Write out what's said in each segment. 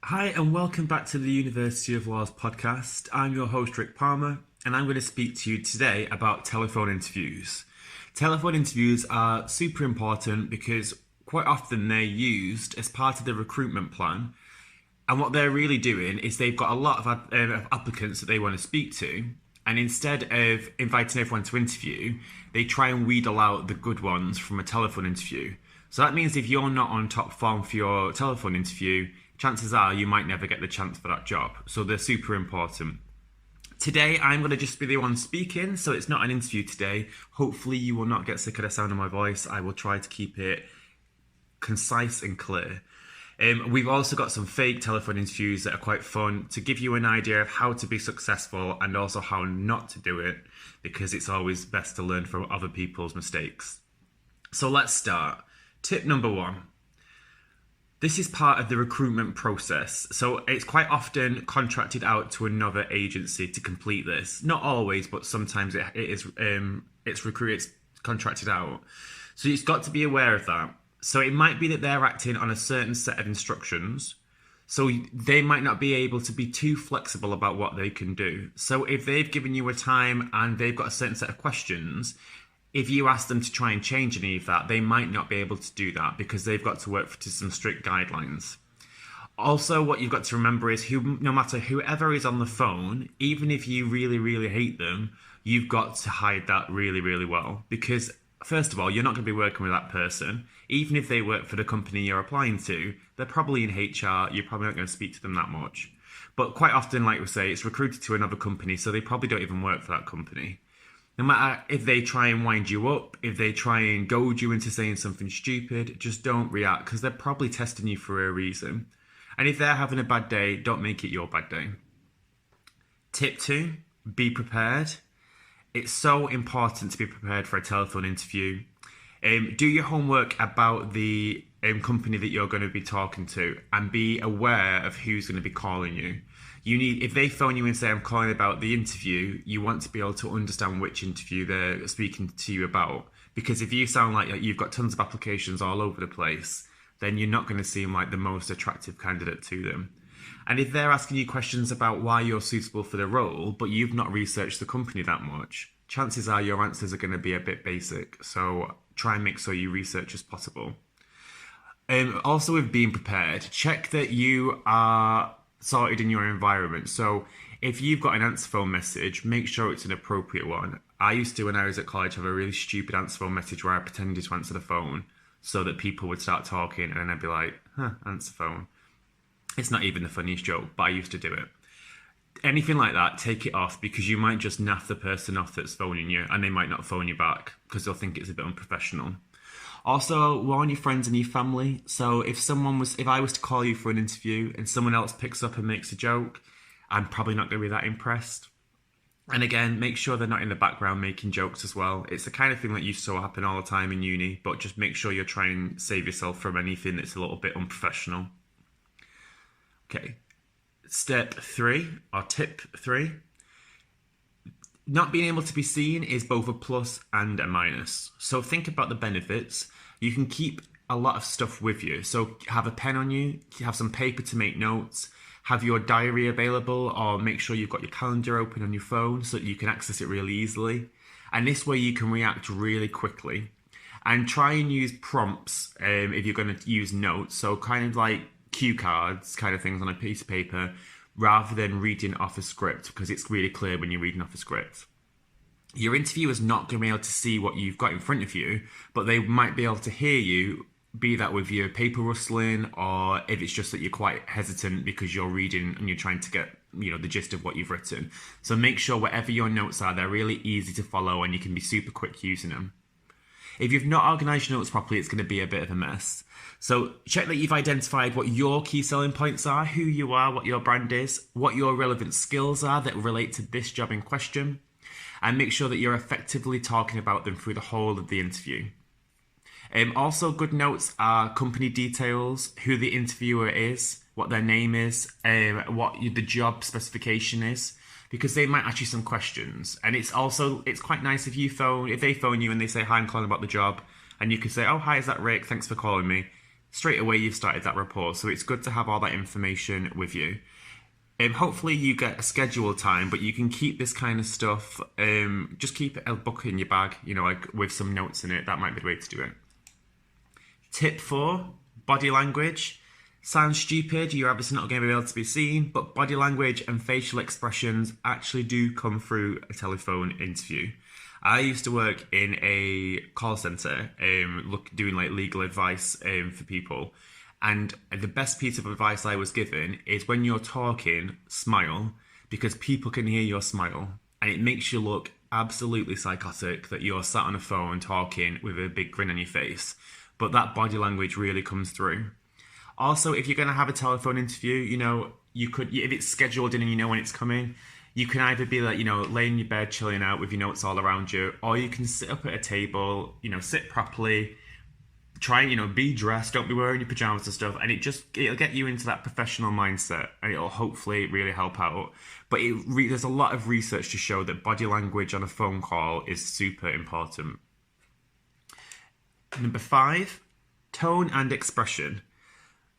Hi, and welcome back to the University of Law's podcast. I'm your host, Rik Palmer, and I'm going to speak to you today about telephone interviews. Telephone interviews are super important because quite often they're used as part of the recruitment plan. And what they're really doing is they've got a lot of applicants that they want to speak to. And instead of inviting everyone to interview, they try and wheedle out the good ones from a telephone interview. So that means if you're not on top form for your telephone interview, chances are you might never get the chance for that job. So they're super important. Today, I'm going to just be the one speaking, so it's not an interview today. Hopefully, you will not get sick of the sound of my voice. I will try to keep it concise and clear. We've also got some fake telephone interviews that are quite fun to give you an idea of how to be successful and also how not to do it, because it's always best to learn from other people's mistakes. So let's start. Tip number one. This is part of the recruitment process, so it's quite often contracted out to another agency to complete this. Not always, but sometimes it's contracted out. So you've got to be aware of that. So it might be that they're acting on a certain set of instructions, so they might not be able to be too flexible about what they can do. So if they've given you a time and they've got a certain set of questions, if you ask them to try and change any of that, they might not be able to do that because they've got to work to some strict guidelines. Also, what you've got to remember is no matter whoever is on the phone, even if you really, really hate them, you've got to hide that really, really well. Because, first of all, you're not going to be working with that person. Even if they work for the company you're applying to, they're probably in HR, you're probably not going to speak to them that much. But quite often, like we say, it's recruited to another company, so they probably don't even work for that company. No matter if they try and wind you up, if they try and goad you into saying something stupid, just don't react because they're probably testing you for a reason. And if they're having a bad day, don't make it your bad day. Tip two, be prepared. It's so important to be prepared for a telephone interview. Do your homework about the company that you're going to be talking to and be aware of who's going to be calling you. If they phone you and say, I'm calling about the interview, you want to be able to understand which interview they're speaking to you about. Because if you sound like you've got tons of applications all over the place, then you're not going to seem like the most attractive candidate to them. And if they're asking you questions about why you're suitable for the role, but you've not researched the company that much, chances are your answers are going to be a bit basic. So try and make sure you research as possible. Also with being prepared, check that you are sorted in your environment. So if you've got an answer phone message, make sure it's an appropriate one. I used to, when I was at college, have a really stupid answer phone message where I pretended to answer the phone so that people would start talking and then I'd be like, answer phone. It's not even the funniest joke, but I used to do it. Anything like that, take it off because you might just naff the person off that's phoning you and they might not phone you back because they'll think it's a bit unprofessional. Also, warn your friends and your family. So if I was to call you for an interview and someone else picks up and makes a joke, I'm probably not going to be that impressed. And again, make sure they're not in the background making jokes as well. It's the kind of thing that used to happen all the time in uni, but just make sure you're trying to save yourself from anything that's a little bit unprofessional. Okay, tip three. Not being able to be seen is both a plus and a minus. So think about the benefits. You can keep a lot of stuff with you. So have a pen on you, have some paper to make notes, have your diary available, or make sure you've got your calendar open on your phone so that you can access it really easily. And this way you can react really quickly. And try and use prompts if you're going to use notes. So kind of like cue cards kind of things on a piece of paper, rather than reading off a script, because it's really clear when you're reading off a script. Your interviewer's not going to be able to see what you've got in front of you, but they might be able to hear you, be that with your paper rustling, or if it's just that you're quite hesitant because you're reading and you're trying to get the gist of what you've written. So make sure whatever your notes are, they're really easy to follow and you can be super quick using them. If you've not organised your notes properly, it's going to be a bit of a mess. So check that you've identified what your key selling points are, who you are, what your brand is, what your relevant skills are that relate to this job in question, and make sure that you're effectively talking about them through the whole of the interview. Also, good notes are company details, who the interviewer is, what their name is, what the job specification is, because they might ask you some questions. And it's quite nice if they phone you and they say, hi, I'm calling about the job, and you can say, oh, hi, is that Rik? Thanks for calling me. straight away you've started that rapport. So it's good to have all that information with you. Hopefully you get a scheduled time, but you can keep this kind of stuff, just keep a book in your bag, like with some notes in it. That might be the way to do it. Tip 4, body language. Sounds stupid, you're obviously not going to be able to be seen, but body language and facial expressions actually do come through a telephone interview. I used to work in a call centre, doing like legal advice for people. And the best piece of advice I was given is when you're talking, smile, because people can hear your smile. And it makes you look absolutely psychotic that you're sat on a phone talking with a big grin on your face. But that body language really comes through. Also, if you're going to have a telephone interview, you could, if it's scheduled in and you know when it's coming, you can either be like, lay in your bed, chilling out with your notes all around you, or you can sit up at a table, sit properly, try and, be dressed, don't be wearing your pajamas and stuff, and it'll get you into that professional mindset, and it'll hopefully really help out. But there's a lot of research to show that body language on a phone call is super important. Number 5, tone and expression.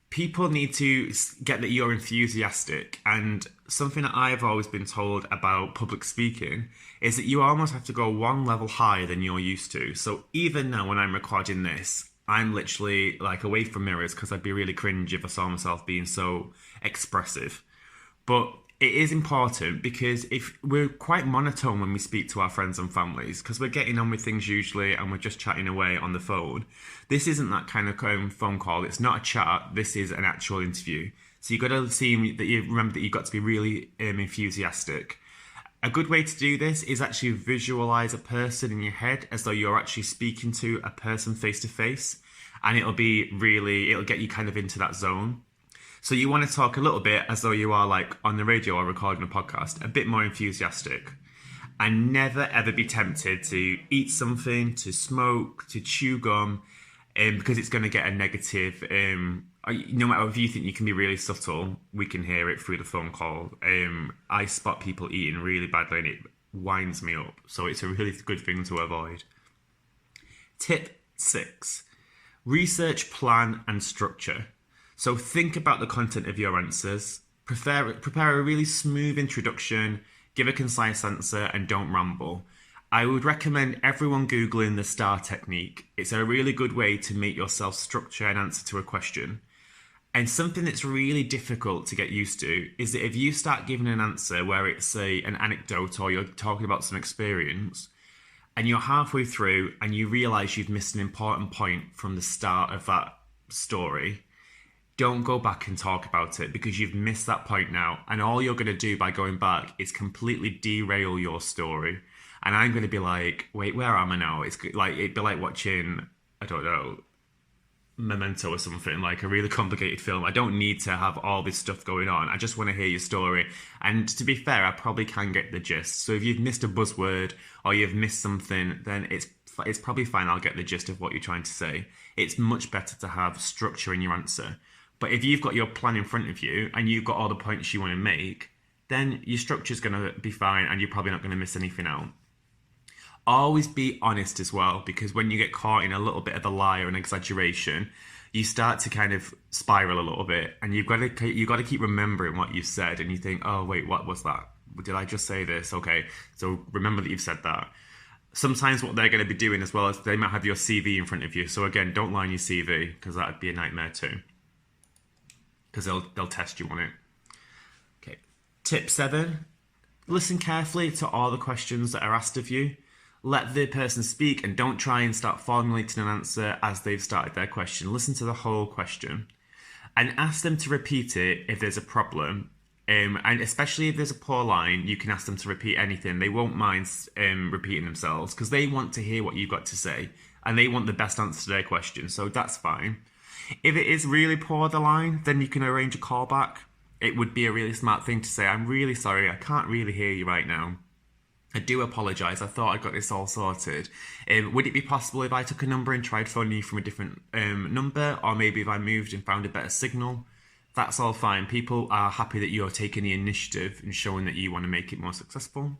People need to get that you're enthusiastic, and something that I've always been told about public speaking is that you almost have to go one level higher than you're used to. So even now when I'm recording this, I'm literally like away from mirrors because I'd be really cringe if I saw myself being so expressive. But it is important because if we're quite monotone when we speak to our friends and families, because we're getting on with things usually and we're just chatting away on the phone. This isn't that kind of phone call. It's not a chat. This is an actual interview. So you've got to remember that you've got to be really enthusiastic. A good way to do this is actually visualize a person in your head as though you're actually speaking to a person face to face. And it'll get you kind of into that zone. So you want to talk a little bit as though you are like on the radio or recording a podcast, a bit more enthusiastic. And never ever be tempted to eat something, to smoke, to chew gum, because it's going to get a negative, no matter if you think you can be really subtle, we can hear it through the phone call. I spot people eating really badly and it winds me up. So it's a really good thing to avoid. Tip 6, research, plan and structure. So think about the content of your answers, prepare a really smooth introduction, give a concise answer and don't ramble. I would recommend everyone Googling the STAR technique. It's a really good way to make yourself structure an answer to a question. And something that's really difficult to get used to is that if you start giving an answer where it's an anecdote or you're talking about some experience and you're halfway through and you realise you've missed an important point from the start of that story, don't go back and talk about it because you've missed that point now. And all you're going to do by going back is completely derail your story. And I'm going to be like, wait, where am I now? It'd be like watching, I don't know, Memento or something, like a really complicated film. I don't need to have all this stuff going on. I just want to hear your story. And to be fair, I probably can get the gist. So if you've missed a buzzword or you've missed something, then it's probably fine. I'll get the gist of what you're trying to say. It's much better to have structure in your answer. But if you've got your plan in front of you and you've got all the points you want to make, then your structure's going to be fine and you're probably not going to miss anything out. Always be honest as well, because when you get caught in a little bit of a lie or an exaggeration, you start to kind of spiral a little bit, and you've got to keep remembering what you said, and you think, oh wait, what was that? Did I just say this? Okay, so remember that you've said that. Sometimes what they're going to be doing as well is they might have your CV in front of you. So again, don't lie in your CV because that'd be a nightmare too, because they'll test you on it. Okay, tip 7, listen carefully to all the questions that are asked of you. Let the person speak and don't try and start formulating an answer as they've started their question. Listen to the whole question and ask them to repeat it if there's a problem. And especially if there's a poor line, you can ask them to repeat anything. They won't mind repeating themselves because they want to hear what you've got to say and they want the best answer to their question. So that's fine. If it is really poor, the line, then you can arrange a call back. It would be a really smart thing to say, I'm really sorry, I can't really hear you right now. I do apologise, I thought I got this all sorted. Would it be possible if I took a number and tried phoning you from a different number, or maybe if I moved and found a better signal? That's all fine. People are happy that you're taking the initiative and showing that you want to make it more successful.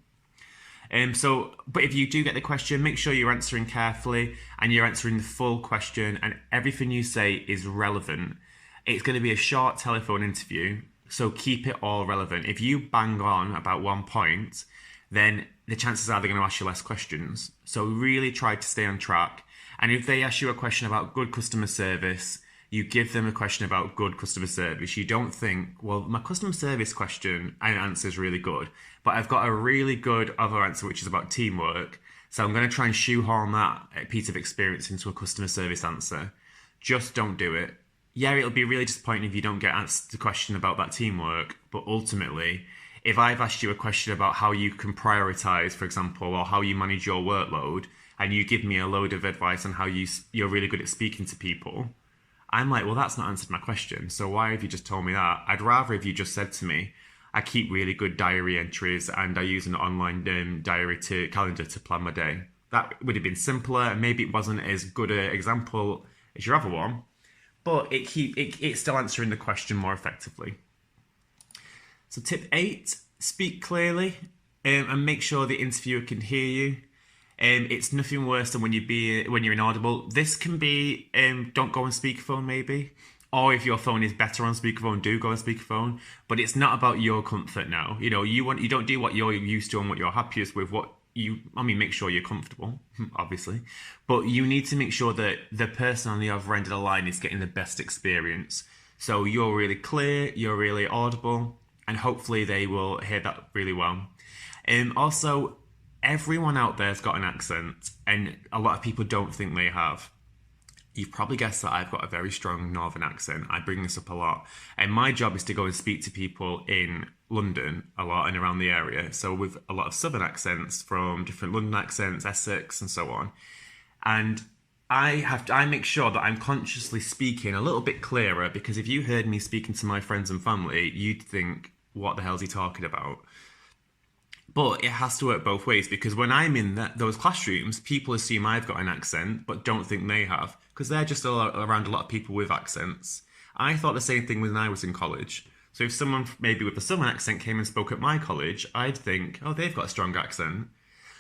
But if you do get the question, make sure you're answering carefully and you're answering the full question and everything you say is relevant. It's going to be a short telephone interview, so keep it all relevant. If you bang on about one point, then the chances are they're going to ask you less questions. So really try to stay on track. And if they ask you a question about good customer service, you give them a question about good customer service. You don't think, well, my customer service question and answer is really good, but I've got a really good other answer, which is about teamwork. So I'm going to try and shoehorn that piece of experience into a customer service answer. Just don't do it. Yeah, it'll be really disappointing if you don't get asked the question about that teamwork, but ultimately, if I've asked you a question about how you can prioritize, for example, or how you manage your workload, and you give me a load of advice on how you're really good at speaking to people, I'm like, well, that's not answered my question. So why have you just told me that? I'd rather if you just said to me, I keep really good diary entries and I use an online calendar to plan my day. That would have been simpler, and maybe it wasn't as good an example as your other one, but it's still answering the question more effectively. So tip 8, speak clearly and make sure the interviewer can hear you. It's nothing worse than when you're inaudible. This can be don't go on speakerphone maybe, or if your phone is better on speakerphone, do go on speakerphone. But it's not about your comfort now. You don't do what you're used to and what you're happiest with. Make sure you're comfortable, obviously, but you need to make sure that the person on the other end of the line is getting the best experience. So you're really clear, you're really audible, and hopefully they will hear that really well. Also, everyone out there's got an accent, and a lot of people don't think they have. You've probably guessed that I've got a very strong northern accent. I bring this up a lot. And my job is to go and speak to people in London a lot and around the area. So with a lot of southern accents from different London accents, Essex and so on. And I make sure that I'm consciously speaking a little bit clearer, because if you heard me speaking to my friends and family, you'd think, what the hell's he talking about? But it has to work both ways, because when I'm in those classrooms, people assume I've got an accent, but don't think they have, because they're just around a lot of people with accents. I thought the same thing when I was in college. So if someone maybe with a southern accent came and spoke at my college, I'd think, oh, they've got a strong accent.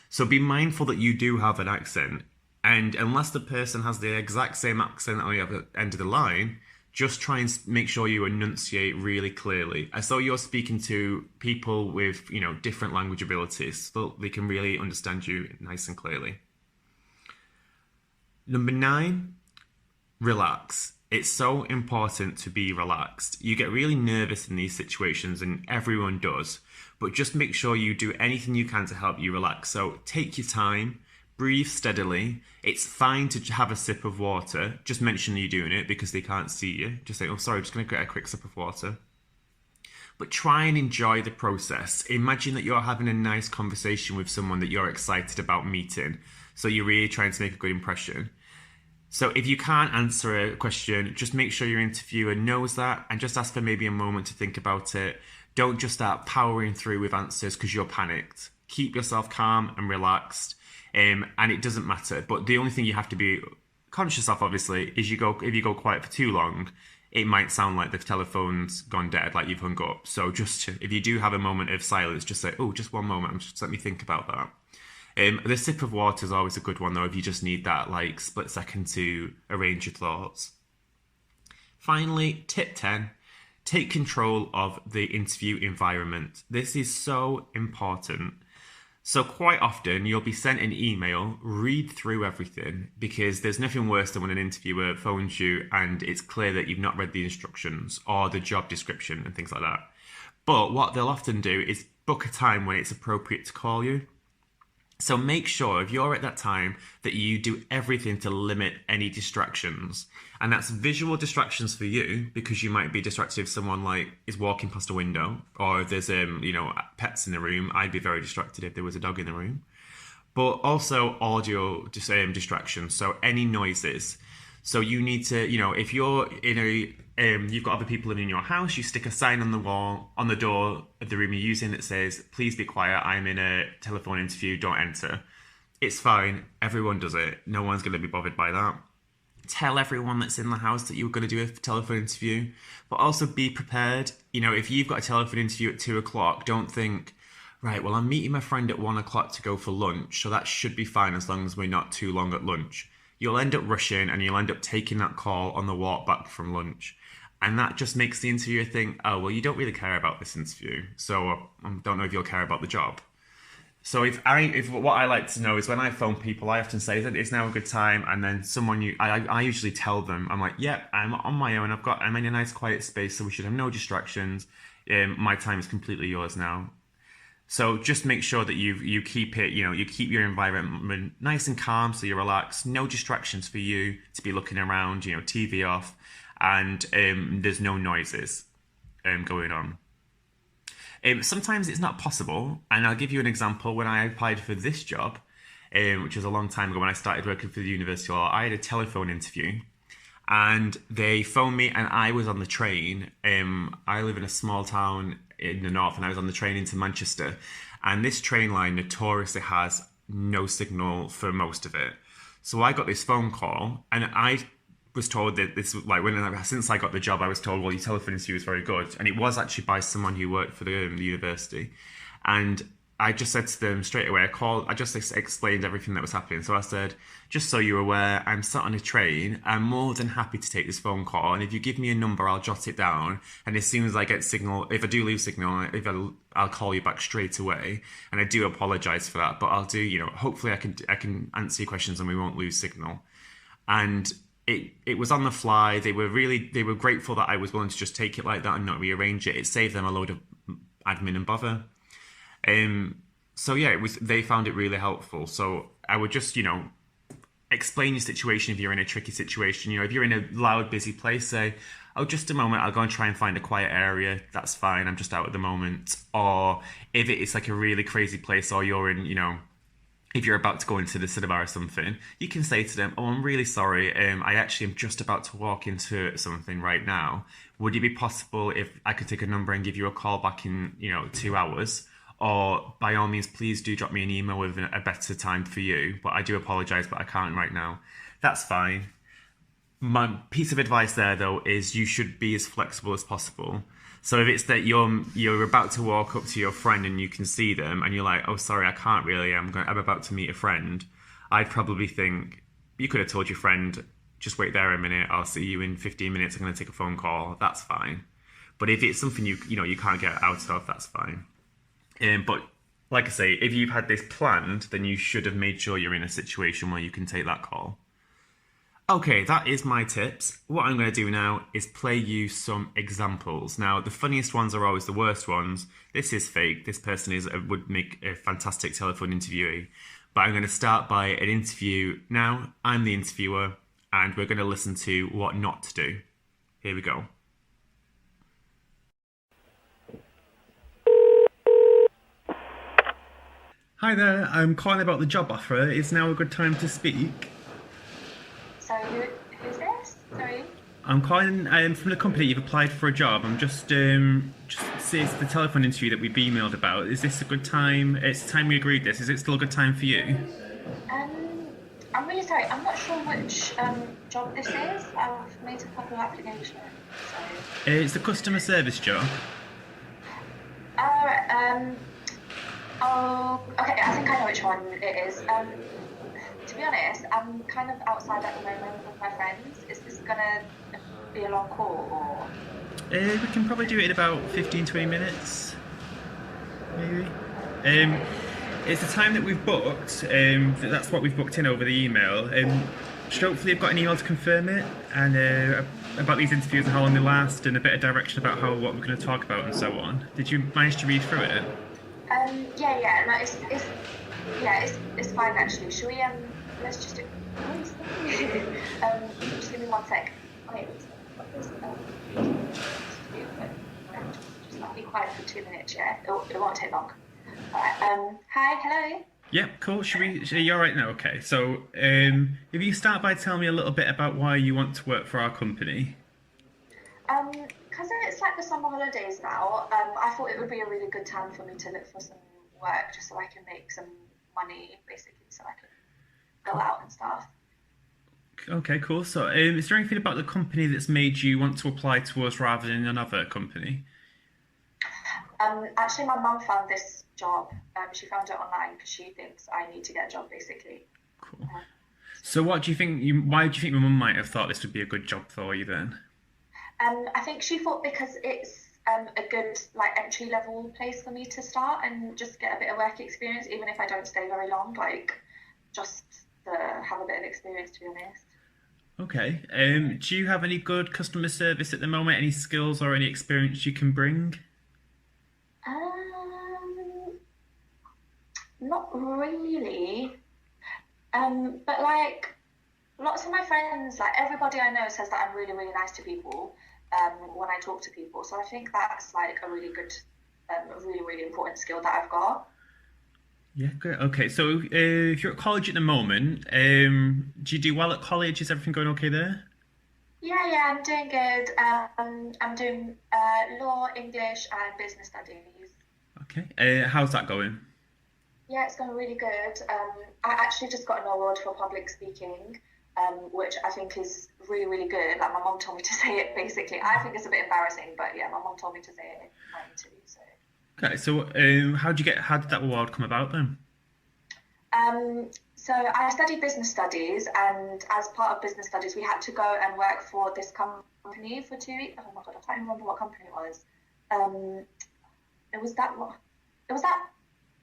So be mindful that you do have an accent. And unless the person has the exact same accent on the other end of the line, just try and make sure you enunciate really clearly, as though you're speaking to people with, different language abilities, so they can really understand you nice and clearly. Number 9, relax. It's so important to be relaxed. You get really nervous in these situations, and everyone does, but just make sure you do anything you can to help you relax. So take your time. Breathe steadily. It's fine to have a sip of water. Just mention you're doing it because they can't see you. Just say, oh, sorry, I'm just going to get a quick sip of water. But try and enjoy the process. Imagine that you're having a nice conversation with someone that you're excited about meeting. So you're really trying to make a good impression. So if you can't answer a question, just make sure your interviewer knows that and just ask for maybe a moment to think about it. Don't just start powering through with answers because you're panicked. Keep yourself calm and relaxed. And it doesn't matter, but the only thing you have to be conscious of, obviously, is if you go quiet for too long, it might sound like the telephone's gone dead, like you've hung up. So just if you do have a moment of silence, just say, oh, just one moment, just let me think about that. The sip of water is always a good one, though, if you just need that split second to arrange your thoughts. Finally, tip 10, take control of the interview environment. This is so important. So quite often you'll be sent an email, read through everything, because there's nothing worse than when an interviewer phones you and it's clear that you've not read the instructions or the job description and things like that. But what they'll often do is book a time when it's appropriate to call you. So make sure if you're at that time that you do everything to limit any distractions. And that's visual distractions for you, because you might be distracted if someone is walking past a window, or if there's pets in the room. I'd be very distracted if there was a dog in the room. But also audio distractions, so any noises. So you need to, if you're you've got other people living in your house, you stick a sign on the wall, on the door of the room you're using that says, please be quiet, I'm in a telephone interview, don't enter. It's fine, everyone does it, no one's going to be bothered by that. Tell everyone that's in the house that you're going to do a telephone interview, but also be prepared. If you've got a telephone interview at 2 o'clock, don't think, Right, well, I'm meeting my friend at 1 o'clock to go for lunch, so that should be fine as long as we're not too long at lunch. You'll end up rushing and you'll end up taking that call on the walk back from lunch. And that just makes the interviewer think, oh, well, you don't really care about this interview, so I don't know if you'll care about the job. So if what I like to know is when I phone people, I often say that it's now a good time, and then I usually tell them, I'm like, yeah, I'm on my own. I'm in a nice quiet space, so we should have no distractions. My time is completely yours now. So just make sure that you keep it, you keep your environment nice and calm, so you're relaxed. No distractions for you to be looking around. TV off, and there's no noises going on. Sometimes it's not possible, and I'll give you an example. When I applied for this job, which was a long time ago when I started working for the University of ULaw, I had a telephone interview, and they phoned me, and I was on the train. I live in a small town in the north, and I was on the train into Manchester, and this train line notoriously has no signal for most of it. So I got this phone call, and I was told that this was like since I got the job, I was told, well, your telephone interview was very good, and it was actually by someone who worked for the university. And I just said to them straight away, I just explained everything that was happening. So I said, just so you're aware, I'm sat on a train. I'm more than happy to take this phone call, and if you give me a number, I'll jot it down. And as soon as I get signal, if I do lose signal, I'll call you back straight away. And I do apologise for that, but I'll do, hopefully I can answer your questions and we won't lose signal. And it was on the fly. They were grateful that I was willing to just take it like that and not rearrange it. It saved them a load of admin and bother. So yeah, they found it really helpful. So I would just, explain your situation if you're in a tricky situation. If you're in a loud, busy place, say, oh, just a moment, I'll go and try and find a quiet area. That's fine, I'm just out at the moment. Or if it's like a really crazy place, or you're in, if you're about to go into the cinema or something, you can say to them, oh, I'm really sorry. I actually am just about to walk into something right now. Would it be possible if I could take a number and give you a call back in, 2 hours? Or by all means, please do drop me an email with a better time for you. But I do apologise, but I can't right now. That's fine. My piece of advice there, though, is you should be as flexible as possible. So if it's that you're about to walk up to your friend and you can see them and you're like, oh, sorry, I can't really, I'm about to meet a friend, I'd probably think, you could have told your friend, just wait there a minute, I'll see you in 15 minutes, I'm going to take a phone call, that's fine. But if it's something you can't get out of, that's fine. But like I say, if you've had this planned, then you should have made sure you're in a situation where you can take that call. Okay, that is my tips. What I'm going to do now is play you some examples. Now, the funniest ones are always the worst ones. This is fake. This person would make a fantastic telephone interviewee. But I'm going to start by an interview now. I'm the interviewer, and we're going to listen to what not to do. Here we go. Hi there, I'm calling about the job offer. Is now a good time to speak? Sorry, who's this? Sorry. I'm calling from the company. You've applied for a job. I'm just it's the telephone interview that we've emailed about. Is this a good time? It's the time we agreed this. Is it still a good time for you? I'm really sorry. I'm not sure which job this is. I've made a couple of applications. So. It's the customer service job. Oh, okay. I think I know which one it is. To be honest, I'm kind of outside at the moment with my friends. Is this gonna be a long call or? We can probably do it in about 15-20 minutes, maybe. It's the time that we've booked. That's what we've booked in over the email. Hopefully you've got an email to confirm it, and about these interviews and how long they last, and a bit of direction about what we're going to talk about and so on. Did you manage to read through it? Yeah. No, it's fine actually. Should we let's just do. Just give me 1 sec. Wait. Just be quiet for 2 minutes. Yeah, it won't take long. Alright. Hi. Hello. Yep, cool. You're right now. Okay. So, if you start by telling me a little bit about why you want to work for our company. Because it's like the summer holidays now, I thought it would be a really good time for me to look for some work, just so I can make some money, basically, so I can go out and stuff. Okay, cool. So, is there anything about the company that's made you want to apply to us rather than another company? Actually, my mum found this job. She found it online because she thinks I need to get a job, basically. Cool. So what do you think why do you think your mum might have thought this would be a good job for you then? I think she thought because it's a good like entry level place for me to start and just get a bit of work experience, even if I don't stay very long. Like just to have a bit of experience, to be honest. Okay. Do you have any good customer service at the moment? Any skills or any experience you can bring? Not really. But like lots of my friends, like everybody I know says that I'm really, really nice to people when I talk to people. So I think that's like a really good, a really, really important skill that I've got. Yeah, great. Okay, so if you're at college at the moment, do you do well at college? Is everything going okay there? Yeah, I'm doing good. I'm doing law, English, and business studies. Okay. How's that going? Yeah, it's going really good. I actually just got an award for public speaking, which I think is really, really good. Like my mom told me to say it. Basically, I think it's a bit embarrassing, but yeah, my mom told me to say it in my interview. So. Okay, so how did that award come about then? So I studied business studies, and as part of business studies, we had to go and work for this company for 2 weeks. Oh my god, I can't remember what company it was. It was that one. It was that.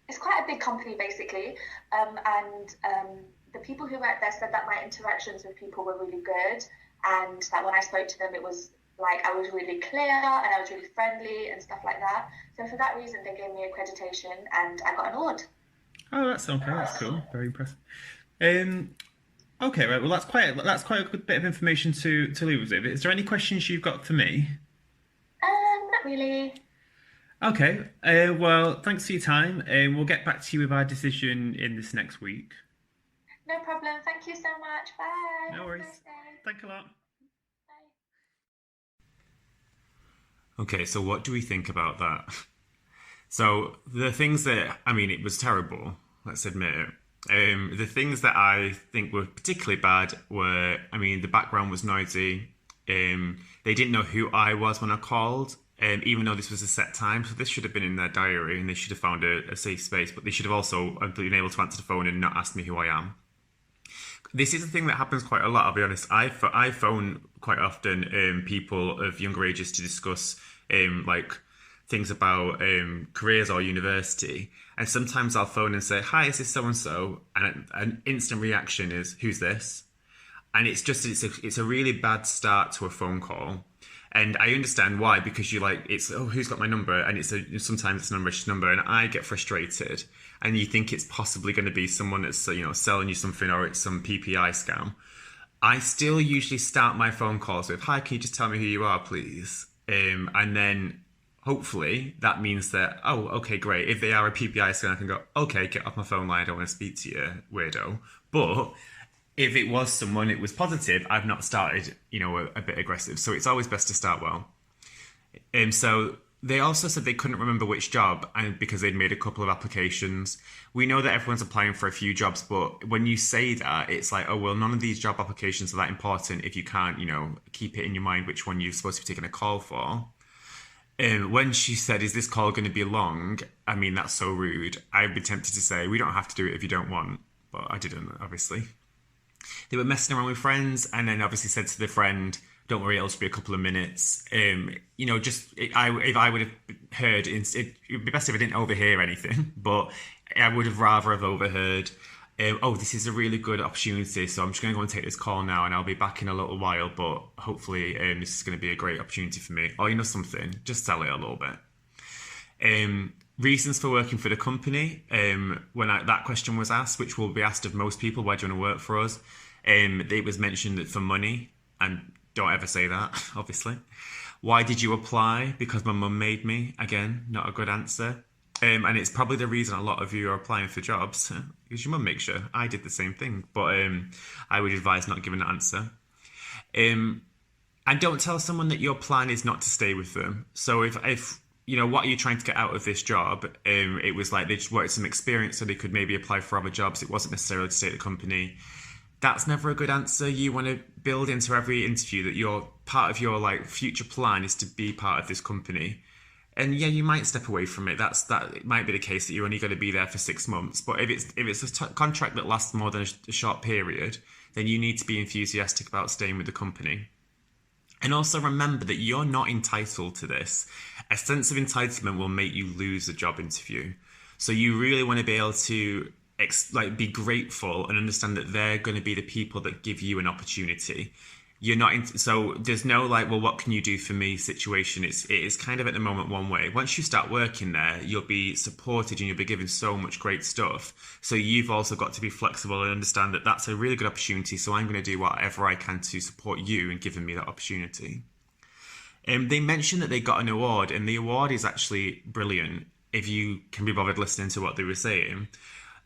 It's quite a big company basically, and the people who worked there said that my interactions with people were really good, and that when I spoke to them, it was like I was really clear and I was really friendly and stuff like that. So for that reason, they gave me accreditation, and I got an award. Oh, that's okay. That's cool. Very impressive. Um, okay, right. Well, that's quite a good bit of information to leave with. Is there any questions you've got for me? Not really. Okay. Well, thanks for your time, and we'll get back to you with our decision in this next week. No problem. Thank you so much. Bye. No Have a worries. nice day. Thanks a lot. Bye. Okay, so what do we think about that? So the things that I mean, it was terrible. Let's admit it. The things that I think were particularly bad were, I mean, the background was noisy. They didn't know who I was when I called, even though this was a set time. So this should have been in their diary, and they should have found a safe space. But they should have also been able to answer the phone and not ask me who I am. This is a thing that happens quite a lot. I'll be honest. I phone quite often people of younger ages to discuss like things about careers or university, and sometimes I'll phone and say, "Hi, is this so and so?" And an instant reaction is, "Who's this?" And it's a really bad start to a phone call. And I understand why, because you like it's who's got my number, and sometimes it's an unregistered number, and I get frustrated, and you think it's possibly going to be someone that's selling you something, or it's some PPI scam. I still usually start my phone calls with, "Hi, can you just tell me who you are, please?" And then hopefully that means that, oh, okay, great. If they are a PPI scam, I can go, okay, get off my phone line. I don't want to speak to you, weirdo. But if it was someone, it was positive, I've not started, a bit aggressive. So it's always best to start well. So they also said they couldn't remember which job, and because they'd made a couple of applications. We know that everyone's applying for a few jobs, but when you say that, it's like, oh, well, none of these job applications are that important if you can't, keep it in your mind which one you're supposed to be taking a call for. When she said, "Is this call going to be long?" I mean, that's so rude. I'd be tempted to say, "We don't have to do it if you don't want," but I didn't, obviously. They were messing around with friends, and then obviously said to the friend, "Don't worry, it'll just be a couple of minutes." If I would have heard, it would be best if I didn't overhear anything, but I would have rather have overheard. Oh, this is a really good opportunity, so I'm just going to go and take this call now, and I'll be back in a little while, but hopefully this is going to be a great opportunity for me. Or something, just sell it a little bit. Reasons for working for the company. When that question was asked, which will be asked of most people, why do you want to work for us? It was mentioned that for money, and don't ever say that, obviously. Why did you apply? Because my mum made me. Again, not a good answer. And it's probably the reason a lot of you are applying for jobs, because your mum makes you. I did the same thing, but I would advise not giving an answer. And don't tell someone that your plan is not to stay with them. So if what are you trying to get out of this job? It was like they just wanted some experience so they could maybe apply for other jobs. It wasn't necessarily to stay at the company. That's never a good answer. You want to build into every interview that your part of your future plan is to be part of this company. And yeah, you might step away from it. It might be the case that you're only going to be there for 6 months. But if it's a contract that lasts more than a short period, then you need to be enthusiastic about staying with the company. And also remember that you're not entitled to this. A sense of entitlement will make you lose a job interview. So you really want to be able to be grateful and understand that they're going to be the people that give you an opportunity. You're not so there's no well, what can you do for me situation. It is kind of at the moment one way. Once you start working there, you'll be supported and you'll be given so much great stuff. So you've also got to be flexible and understand that that's a really good opportunity. So I'm going to do whatever I can to support you in giving me that opportunity. They mentioned that they got an award, and the award is actually brilliant. If you can be bothered listening to what they were saying,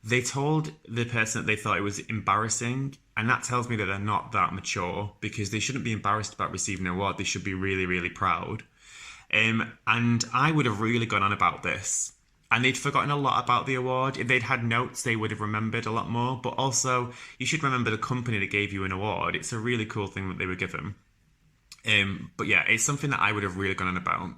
they told the person that they thought it was embarrassing, and that tells me that they're not that mature, because they shouldn't be embarrassed about receiving an award. They should be really, really proud. And I would have really gone on about this. And they'd forgotten a lot about the award. If they'd had notes, they would have remembered a lot more. But also, you should remember the company that gave you an award. It's a really cool thing that they were given. But yeah, it's something that I would have really gone on about.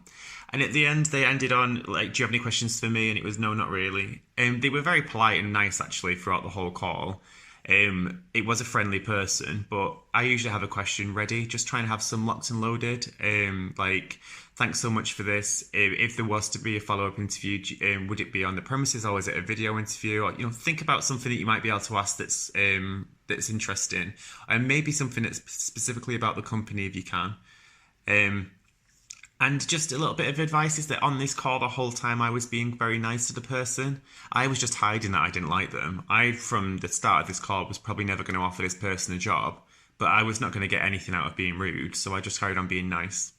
And at the end, they ended on, do you have any questions for me? And it was, no, not really. They were very polite and nice, actually, throughout the whole call. It was a friendly person, but I usually have a question ready, just trying to have some locked and loaded. Thanks so much for this. If there was to be a follow-up interview, would it be on the premises, or is it a video interview? Or, think about something that you might be able to ask that's interesting, and maybe something that's specifically about the company if you can. And just a little bit of advice is that on this call, the whole time I was being very nice to the person. I was just hiding that I didn't like them. From the start of this call, was probably never going to offer this person a job, but I was not going to get anything out of being rude, so I just carried on being nice.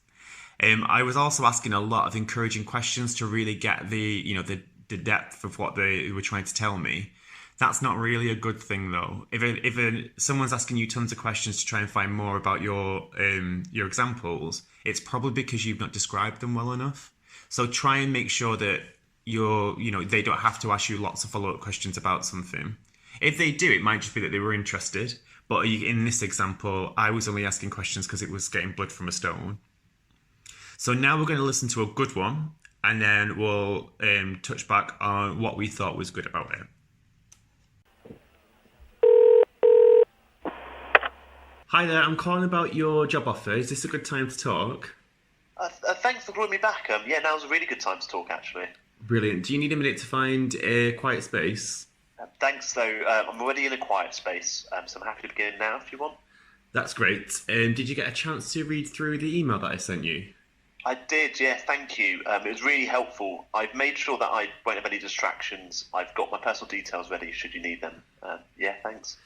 I was also asking a lot of encouraging questions to really get the depth of what they were trying to tell me. That's not really a good thing, though. If someone's asking you tons of questions to try and find more about your examples, it's probably because you've not described them well enough. So try and make sure that they don't have to ask you lots of follow-up questions about something. If they do, it might just be that they were interested. But in this example, I was only asking questions because it was getting blood from a stone. So now we're going to listen to a good one, and then we'll touch back on what we thought was good about it. Hi there, I'm calling about your job offer. Is this a good time to talk? Thanks for calling me back. Yeah, now's a really good time to talk, actually. Brilliant. Do you need a minute to find a quiet space? Thanks, though. I'm already in a quiet space, so I'm happy to begin now if you want. That's great. Did you get a chance to read through the email that I sent you? I did, yeah, thank you. It was really helpful. I've made sure that I won't have any distractions. I've got my personal details ready should you need them. Yeah, thanks.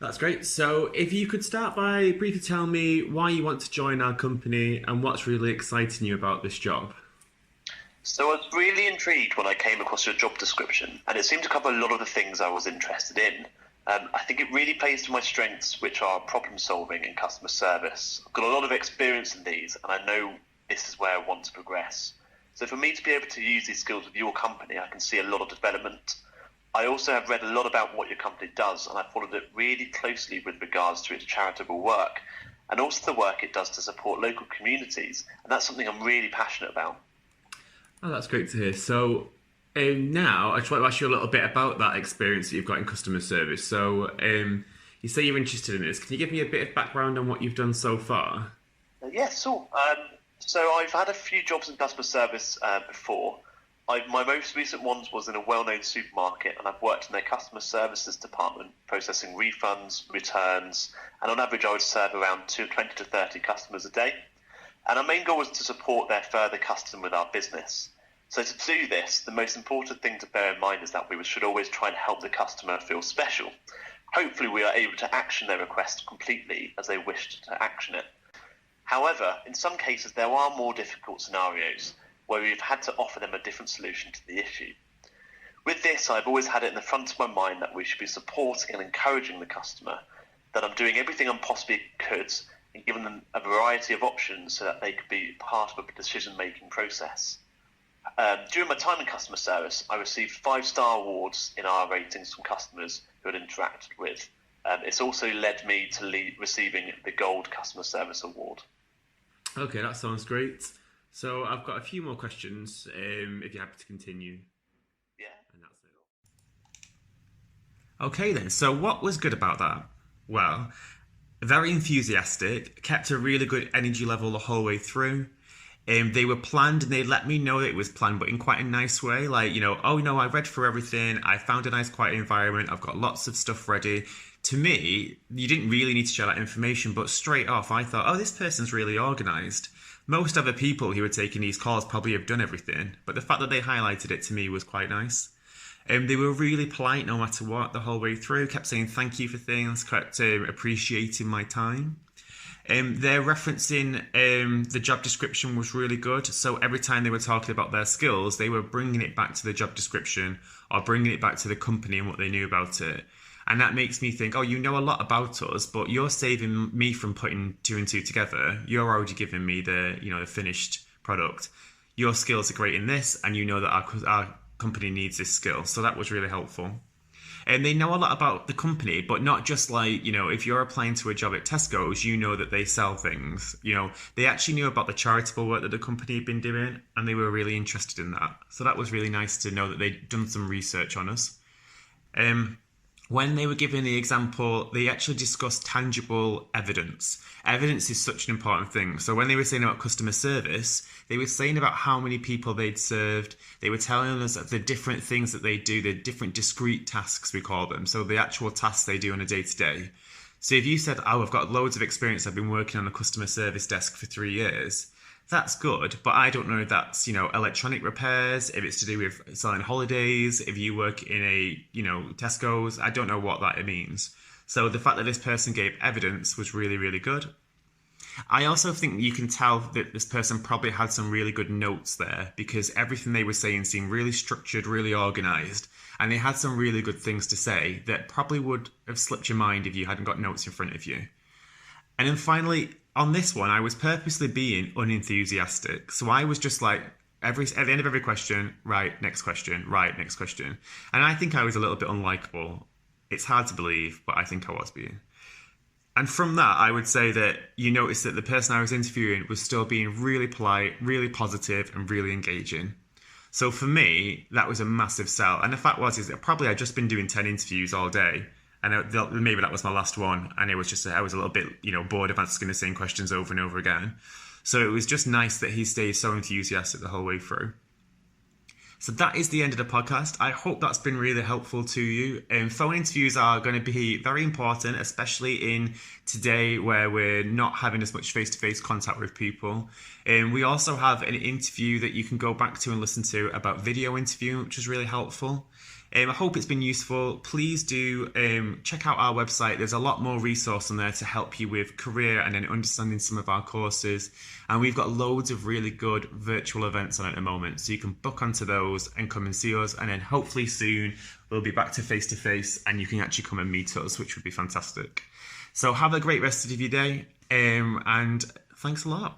That's great. So if you could start by briefly telling me why you want to join our company and what's really exciting you about this job. So I was really intrigued when I came across your job description, and it seemed to cover a lot of the things I was interested in. I think it really plays to my strengths, which are problem solving and customer service. I've got a lot of experience in these, and I know this is where I want to progress. So for me to be able to use these skills with your company, I can see a lot of development. I also have read a lot about what your company does, and I followed it really closely with regards to its charitable work, and also the work it does to support local communities, and that's something I'm really passionate about. Oh, that's great to hear. So now I just want to ask you a little bit about that experience that you've got in customer service. So you say you're interested in this. Can you give me a bit of background on what you've done so far? Yes, sure. So I've had a few jobs in customer service before. My most recent ones was in a well-known supermarket, and I've worked in their customer services department, processing refunds, returns, and on average I would serve around 20 to 30 customers a day. And our main goal was to support their further custom with our business. So to do this, the most important thing to bear in mind is that we should always try and help the customer feel special. Hopefully we are able to action their request completely as they wished to action it. However, in some cases there are more difficult scenarios where we've had to offer them a different solution to the issue. With this, I've always had it in the front of my mind that we should be supporting and encouraging the customer, that I'm doing everything I possibly could and giving them a variety of options so that they could be part of a decision-making process. During my time in customer service, I received 5-star awards in our ratings from customers who had interacted with. It's also led me to receiving the Gold Customer Service Award. Okay, that sounds great. So I've got a few more questions, if you're happy to continue. Yeah. And that's it. Okay then, so what was good about that? Well, very enthusiastic, kept a really good energy level the whole way through. They were planned and they let me know that it was planned, but in quite a nice way. Like, oh no, I read through everything. I found a nice quiet environment. I've got lots of stuff ready. To me, you didn't really need to share that information, but straight off, I thought, oh, this person's really organised. Most other people who were taking these calls probably have done everything, but the fact that they highlighted it to me was quite nice. They were really polite no matter what the whole way through, kept saying thank you for things, kept appreciating my time. Their referencing the job description was really good. So every time they were talking about their skills, they were bringing it back to the job description or bringing it back to the company and what they knew about it. And that makes me think, oh, you know a lot about us, but you're saving me from putting two and two together. You're already giving me the finished product. Your skills are great in this, and you know that our company needs this skill. So that was really helpful. And they know a lot about the company, but not just like, if you're applying to a job at Tesco's, you know that they sell things. They actually knew about the charitable work that the company had been doing, and they were really interested in that. So that was really nice to know that they'd done some research on us. When they were giving the example, they actually discussed tangible evidence. Evidence is such an important thing. So when they were saying about customer service, they were saying about how many people they'd served. They were telling us the different things that they do, the different discrete tasks, we call them. So the actual tasks they do on a day-to-day. So if you said, oh, I've got loads of experience, I've been working on a customer service desk for 3 years, that's good, but I don't know if that's, electronic repairs, if it's to do with selling holidays, if you work in a, Tesco's, I don't know what that means. So the fact that this person gave evidence was really, really good. I also think you can tell that this person probably had some really good notes there because everything they were saying seemed really structured, really organised, and they had some really good things to say that probably would have slipped your mind if you hadn't got notes in front of you. And then finally, on this one, I was purposely being unenthusiastic. So I was just like, at the end of every question, right, next question, right, next question. And I think I was a little bit unlikable. It's hard to believe, but I think I was being. And from that, I would say that you notice that the person I was interviewing was still being really polite, really positive, and really engaging. So for me, that was a massive sell. And the fact is that probably I'd just been doing 10 interviews all day. And maybe that was my last one. And it was just, I was a little bit, bored of asking the same questions over and over again. So it was just nice that he stayed so enthusiastic the whole way through. So that is the end of the podcast. I hope that's been really helpful to you. Phone interviews are going to be very important, especially in today where we're not having as much face-to-face contact with people. We also have an interview that you can go back to and listen to about video interview, which is really helpful. I hope it's been useful. Please do check out our website. There's a lot more resource on there to help you with career and then understanding some of our courses. And we've got loads of really good virtual events on at the moment. So you can book onto those and come and see us. And then hopefully soon we'll be back to face and you can actually come and meet us, which would be fantastic. So have a great rest of your day and thanks a lot.